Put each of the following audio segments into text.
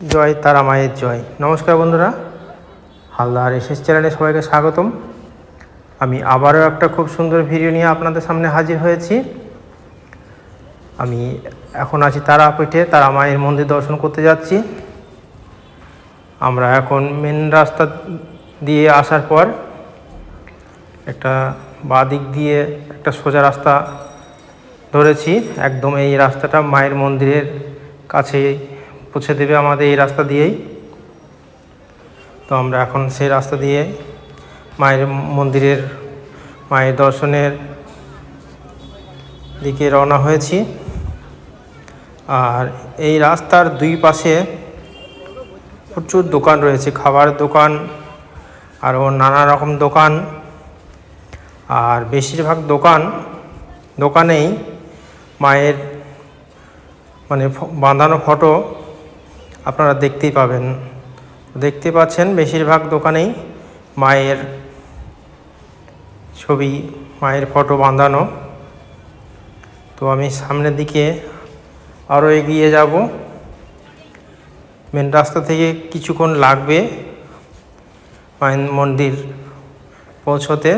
জয় তারা মায়ের জয়। নমস্কার বন্ধুরা, হালদার এসএস চ্যানেলে সবাইকে স্বাগতম। আমি আবারও একটা খুব সুন্দর ভিডিও নিয়ে আপনাদের সামনে হাজির হয়েছি। আমি এখন আছি তারাপীঠে, তারা মায়ের মন্দির দর্শন করতে যাচ্ছি। আমরা এখন মেন রাস্তা দিয়ে আসার পর একটা বাঁ দিক দিয়ে একটা সোজা রাস্তা ধরেছি। একদম এই রাস্তাটা মায়ের মন্দিরের কাছে পৌঁছে দেবে আমাদের এই রাস্তা দিয়েই। তো আমরা এখন সেই রাস্তা দিয়ে মায়ের মন্দিরের মায়ের দর্শনের দিকে রওনা হয়েছি। আর এই রাস্তার দুই পাশে প্রচুর দোকান রয়েছে, খাবার দোকান আরও নানা রকম দোকান। আর বেশিরভাগ দোকানেই মায়ের বাঁধানো ফটো আপনারা দেখতেই পাবেন। দেখতে পাচ্ছেন বেশিরভাগ দোকানেই মায়ের ছবি, মায়ের ফটো বাঁধানো। তো আমি সামনের দিকে আরও এগিয়ে যাব। মেন রাস্তা থেকে কিছুক্ষণ লাগবে মায়ের মন্দির পৌঁছতে।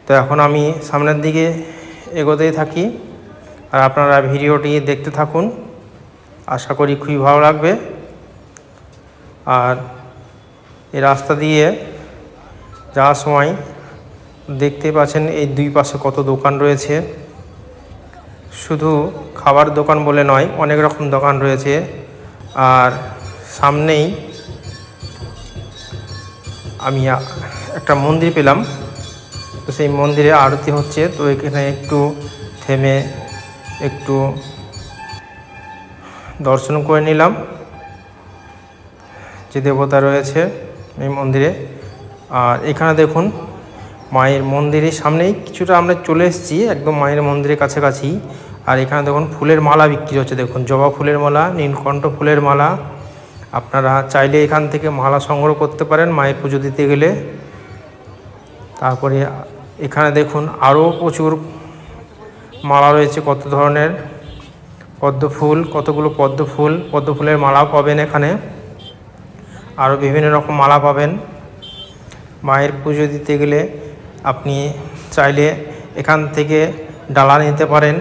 তো এখন আমি সামনের দিকে এগোতেই থাকি, আর আপনারা ভিডিওটি দেখতে থাকুন। আশা করি খুবই ভালো লাগবে। আর এই রাস্তা দিয়ে যাওয়ার সময় দেখতে পাচ্ছেন এই দুই পাশে কত দোকান রয়েছে। শুধু খাবার দোকান বলে নয়, অনেক রকম দোকান রয়েছে। আর সামনেই আমি একটা মন্দির পেলাম, তো সেই মন্দিরে আরতি হচ্ছে। তো এখানে একটু থেমে একটু দর্শন করে নিলাম যে দেবতা রয়েছে এই মন্দিরে। আর এখানে দেখুন মায়ের মন্দিরের সামনেই কিছুটা আমরা চলে এসেছি, একদম মায়ের মন্দিরের কাছাকাছি। আর এখানে দেখুন ফুলের মালা বিক্রি হচ্ছে। দেখুন জবা ফুলের মালা, নীলকণ্ঠ ফুলের মালা। আপনারা চাইলে এখান থেকে মালা সংগ্রহ করতে পারেন মায়ের পুজো দিতে গেলে। তারপরে এখানে দেখুন আরও প্রচুর মালা রয়েছে, কত ধরনের পদ্ম ফুল, কতগুলো পদ্ম ফুলের মালা পাবেন এখানে। আরও বিভিন্ন রকম মালা পাবেন। মায়ের পুজো দিতে গেলে আপনি চাইলে এখান থেকে ডালা নিতে পারেন।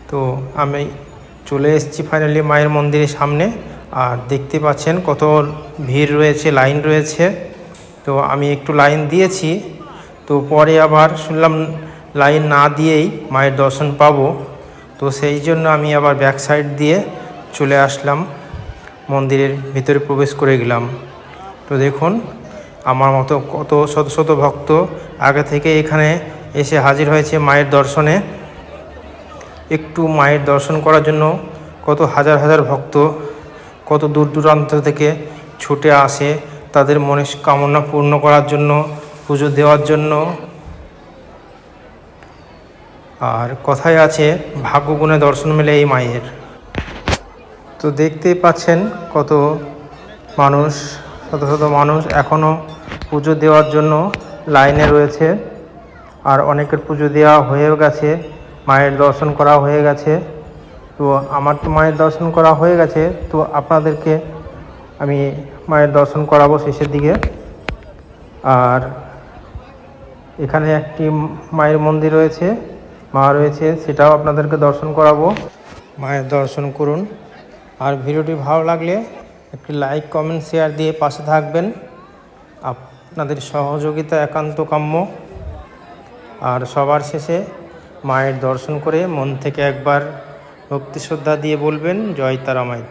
তো আমি চলে এসেছি ফাইনালি মায়ের মন্দিরের সামনে। আর দেখতে পাচ্ছেন কত ভিড় রয়েছে, লাইন রয়েছে। তো আমি একটু লাইন দিয়েছি, তো পরে আবার শুনলাম লাইন না দিয়েই মায়ের দর্শন পাবো। তো সেই জন্য আমি আবার ব্যাক সাইড দিয়ে চলে আসলাম, মন্দিরের ভিতরে প্রবেশ করে গেলাম। তো দেখুন আমার মতো কত শত শত ভক্ত আগে থেকে এখানে এসে হাজির হয়েছে মায়ের দর্শনে। একটু মায়ের দর্শন করার জন্য কত হাজার হাজার ভক্ত কত দূর দূরান্ত থেকে ছুটে আসে তাদের মনস্কামনা পূর্ণ করার জন্য, পুজো দেওয়ার জন্য। আর কথায় আছে ভাগ্যগুণে দর্শন মেলে এই মায়ের। তো দেখতেই পাচ্ছেন কত মানুষ, শত শত মানুষ এখনও পুজো দেওয়ার জন্য লাইনে রয়েছে। আর অনেকের পুজো দেওয়া হয়েও গেছে, মায়ের দর্শন করা হয়ে গেছে। তো আমার তো মায়ের দর্শন করা হয়ে গেছে, তো আপনাদেরকে আমি মায়ের দর্শন করাবো শেষের দিকে। আর এখানে একটি মায়ের মন্দির রয়েছে, মা রয়েছে, সেটাও আপনাদেরকে দর্শন করাবো। মায়ের দর্শন করুন। আর ভিডিওটি ভালো লাগলে একটি লাইক, কমেন্ট, শেয়ার দিয়ে পাশে থাকবেন। আপনাদের সহযোগিতা একান্ত কাম্য। আর সবার শেষে মায়ের দর্শন করে মন থেকে একবার ভক্তি শ্রদ্ধা দিয়ে বলবেন জয় তারা মাই।